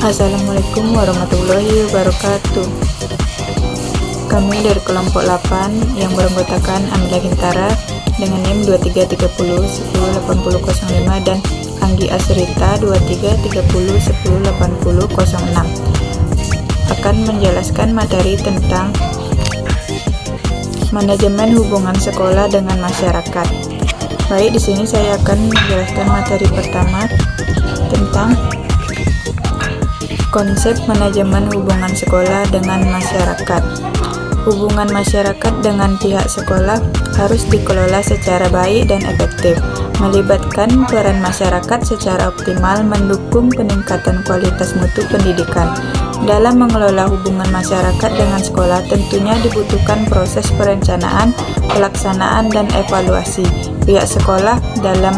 Assalamualaikum warahmatullahi wabarakatuh. Kami dari kelompok 8 yang beranggotakan Amila Gintara dengan NIM 2330108005 dan Anggi Asrita 2330108006 akan menjelaskan materi tentang manajemen hubungan sekolah dengan masyarakat. Baik, di sini saya akan menjelaskan materi pertama tentang konsep manajemen hubungan sekolah dengan masyarakat. Hubungan masyarakat dengan pihak sekolah harus dikelola secara baik dan efektif, melibatkan peran masyarakat secara optimal, mendukung peningkatan kualitas mutu pendidikan. Dalam mengelola hubungan masyarakat dengan sekolah tentunya dibutuhkan proses perencanaan, pelaksanaan, dan evaluasi pihak sekolah dalam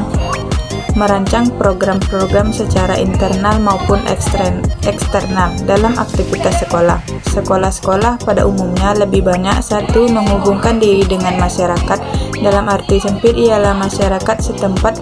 merancang program-program secara internal maupun eksternal dalam aktivitas sekolah. Sekolah-sekolah pada umumnya lebih banyak satu menghubungkan diri dengan masyarakat, dalam arti sempit ialah masyarakat setempat,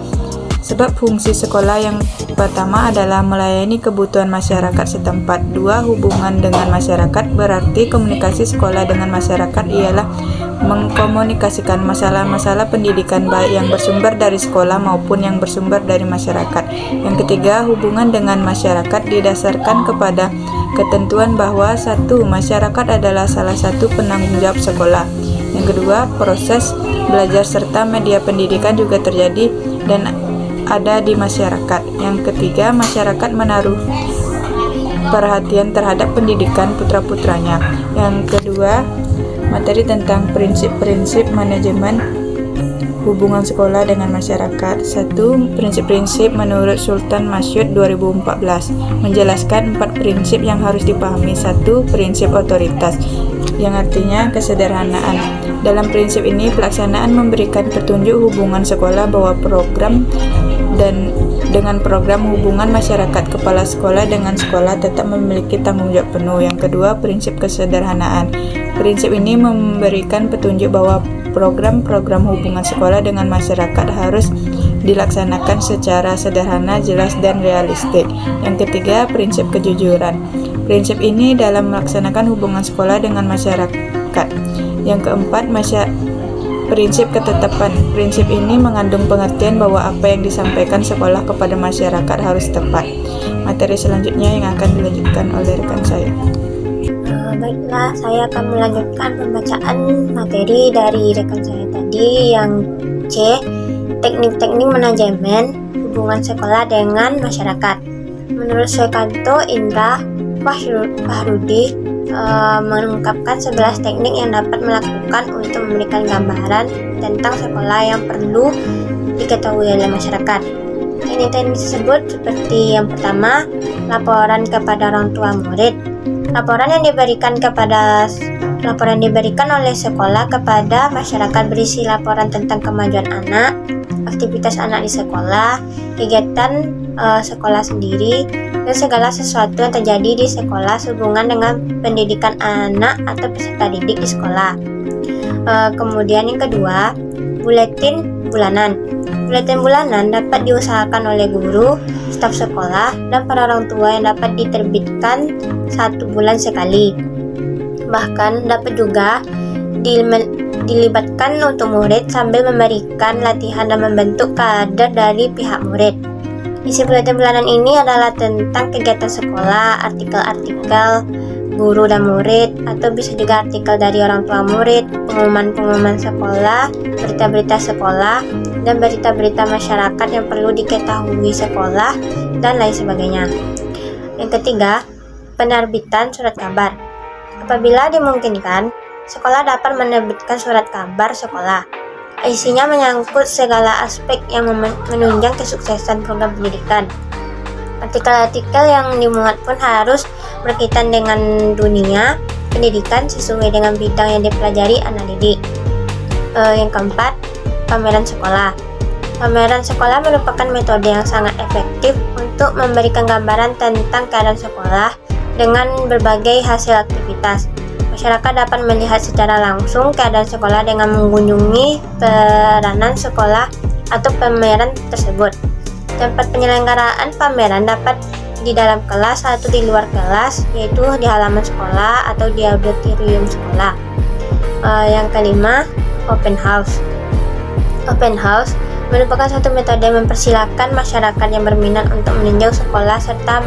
sebab fungsi sekolah yang pertama adalah melayani kebutuhan masyarakat setempat. Dua, hubungan dengan masyarakat berarti komunikasi sekolah dengan masyarakat ialah mengkomunikasikan masalah-masalah pendidikan baik yang bersumber dari sekolah maupun yang bersumber dari masyarakat. Yang ketiga, hubungan dengan masyarakat didasarkan kepada ketentuan bahwa satu, masyarakat adalah salah satu penanggung jawab sekolah. Yang kedua, proses belajar serta media pendidikan juga terjadi dan ada di masyarakat. Yang ketiga, masyarakat menaruh perhatian terhadap pendidikan putra-putranya. Yang kedua, materi tentang prinsip-prinsip manajemen hubungan sekolah dengan masyarakat. 1. Prinsip-prinsip menurut Sultan Masyud 2014 menjelaskan 4 prinsip yang harus dipahami. 1. Prinsip otoritas, yang artinya kesederhanaan. Dalam prinsip ini, pelaksanaan memberikan petunjuk hubungan sekolah bahwa program dan dengan program hubungan masyarakat kepala sekolah dengan sekolah tetap memiliki tanggung jawab penuh. Yang kedua, prinsip kesederhanaan. Prinsip ini memberikan petunjuk bahwa program-program hubungan sekolah dengan masyarakat harus dilaksanakan secara sederhana, jelas, dan realistik. Yang ketiga, prinsip kejujuran. Prinsip ini dalam melaksanakan hubungan sekolah dengan masyarakat. Yang keempat, prinsip ketetapan. Prinsip ini mengandung pengertian bahwa apa yang disampaikan sekolah kepada masyarakat harus tepat. Materi selanjutnya yang akan dilanjutkan oleh rekan saya. Baiklah, saya akan melanjutkan pembacaan materi dari rekan saya tadi yang C. Teknik-teknik manajemen hubungan sekolah dengan masyarakat. Menurut Suekanto Indra Fahrudi mengungkapkan 11 teknik yang dapat melakukan untuk memberikan gambaran tentang sekolah yang perlu diketahui oleh masyarakat. Teknik-teknik tersebut seperti yang pertama, laporan kepada orang tua murid. Laporan yang diberikan oleh sekolah kepada masyarakat berisi laporan tentang kemajuan anak, aktivitas anak di sekolah, kegiatan sekolah sendiri, dan segala sesuatu yang terjadi di sekolah sehubungan dengan pendidikan anak atau peserta didik di sekolah. Kemudian yang kedua, buletin bulanan. Buletin bulanan dapat diusahakan oleh guru, staf sekolah, dan para orang tua yang dapat diterbitkan 1 bulan sekali. Bahkan dapat juga dilibatkan untuk murid sambil memberikan latihan dan membentuk kader dari pihak murid. Isi buletin bulanan ini adalah tentang kegiatan sekolah, artikel-artikel guru dan murid, atau bisa juga artikel dari orang tua murid, pengumuman-pengumuman sekolah, berita-berita sekolah, dan berita-berita masyarakat yang perlu diketahui sekolah, dan lain sebagainya. Yang ketiga, penerbitan surat kabar. Apabila dimungkinkan, sekolah dapat menerbitkan surat kabar sekolah. Isinya menyangkut segala aspek yang menunjang kesuksesan program pendidikan. Artikel-artikel yang dimuat pun harus berkaitan dengan dunia pendidikan sesuai dengan bidang yang dipelajari anak didik. Yang keempat, pameran sekolah. Pameran sekolah merupakan metode yang sangat efektif untuk memberikan gambaran tentang keadaan sekolah dengan berbagai hasil aktivitas. Masyarakat dapat melihat secara langsung keadaan sekolah dengan mengunjungi peranan sekolah atau pameran tersebut. Tempat penyelenggaraan pameran dapat di dalam kelas atau di luar kelas, yaitu di halaman sekolah atau di auditorium sekolah. Yang kelima, open house. Open house merupakan suatu metode mempersilahkan masyarakat yang berminat untuk meninjau sekolah serta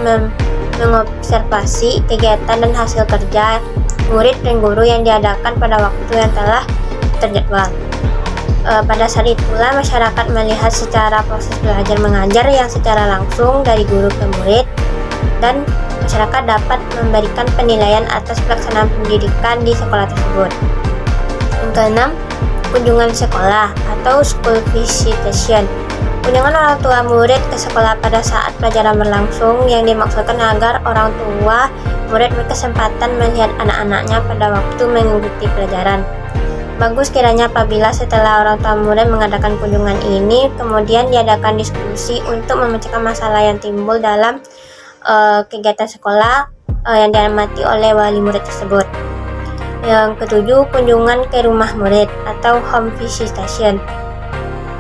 mengobservasi kegiatan dan hasil kerja murid dan guru yang diadakan pada waktu yang telah terjadwal. Pada saat itulah masyarakat melihat secara proses belajar mengajar yang secara langsung dari guru ke murid, dan masyarakat dapat memberikan penilaian atas pelaksanaan pendidikan di sekolah tersebut. Yang keenam, kunjungan sekolah atau school visitation. Kunjungan orang tua murid ke sekolah pada saat pelajaran berlangsung yang dimaksudkan agar orang tua murid berkesempatan melihat anak-anaknya pada waktu mengikuti pelajaran. Bagus kiranya apabila setelah orang tua murid mengadakan kunjungan ini, kemudian diadakan diskusi untuk memecahkan masalah yang timbul dalam kegiatan sekolah yang diamati oleh wali murid tersebut. Yang ketujuh, kunjungan ke rumah murid atau home visitation.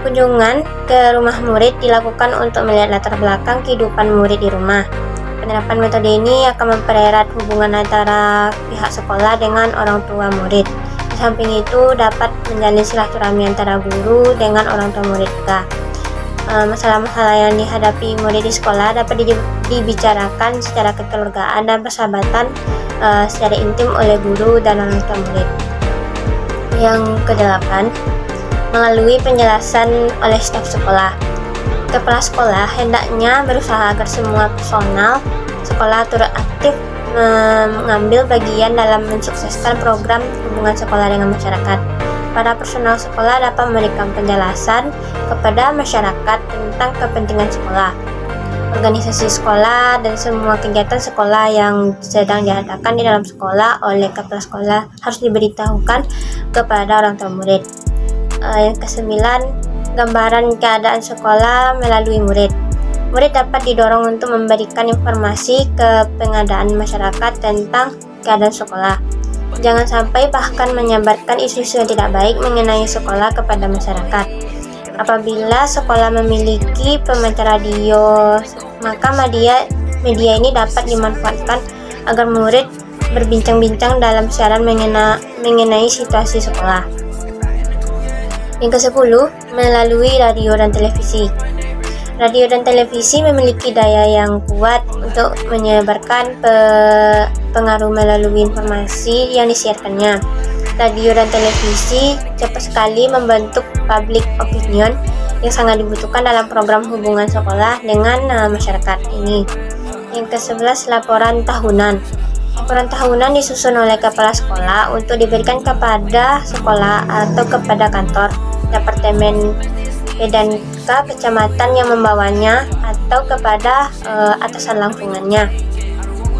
Kunjungan ke rumah murid dilakukan untuk melihat latar belakang kehidupan murid di rumah. Penerapan metode ini akan mempererat hubungan antara pihak sekolah dengan orang tua murid. Di samping itu dapat menjalin silaturahmi antara guru dengan orang tua murid juga. Masalah-masalah yang dihadapi murid di sekolah dapat dibicarakan secara kekeluargaan dan persahabatan secara intim oleh guru dan orang tua murid. Yang kedelapan, melalui penjelasan oleh staf sekolah. Kepala sekolah hendaknya berusaha agar semua personal sekolah turut aktif mengambil bagian dalam mensukseskan program hubungan sekolah dengan masyarakat. Para personal sekolah dapat memberikan penjelasan kepada masyarakat tentang kepentingan sekolah, organisasi sekolah, dan semua kegiatan sekolah yang sedang diadakan di dalam sekolah oleh kepala sekolah harus diberitahukan kepada orang tua murid. Yang kesembilan, gambaran keadaan sekolah melalui murid. Murid dapat didorong untuk memberikan informasi ke pengadaan masyarakat tentang keadaan sekolah. Jangan sampai bahkan menyebarkan isu-isu yang tidak baik mengenai sekolah kepada masyarakat. Apabila sekolah memiliki pemancar radio, maka media ini dapat dimanfaatkan agar murid berbincang-bincang dalam siaran mengenai situasi sekolah. Yang ke-10, melalui radio dan televisi. Radio dan televisi memiliki daya yang kuat untuk menyebarkan pengaruh melalui informasi yang disiarkannya. Radio dan televisi cepat sekali membentuk public opinion yang sangat dibutuhkan dalam program hubungan sekolah dengan masyarakat ini. Yang ke-11, laporan tahunan. Laporan tahunan disusun oleh kepala sekolah untuk diberikan kepada sekolah atau kepada kantor, departemen PDK kecamatan yang membawanya atau kepada atasan langsungannya.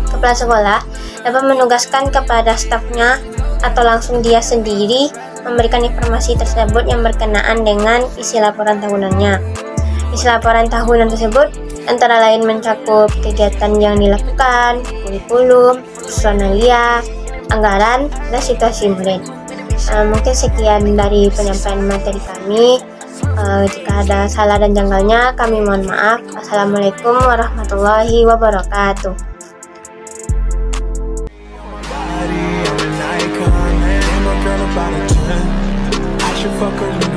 Kepala sekolah dapat menugaskan kepada stafnya atau langsung dia sendiri memberikan informasi tersebut yang berkenaan dengan isi laporan tahunannya. Isi laporan tahunan tersebut antara lain mencakup kegiatan yang dilakukan, kurikulum, personalia, anggaran, dan situasi murid. Mungkin sekian dari penyampaian materi kami. Jika ada salah dan janggalnya, kami mohon maaf. Assalamualaikum warahmatullahi wabarakatuh. Fuck her,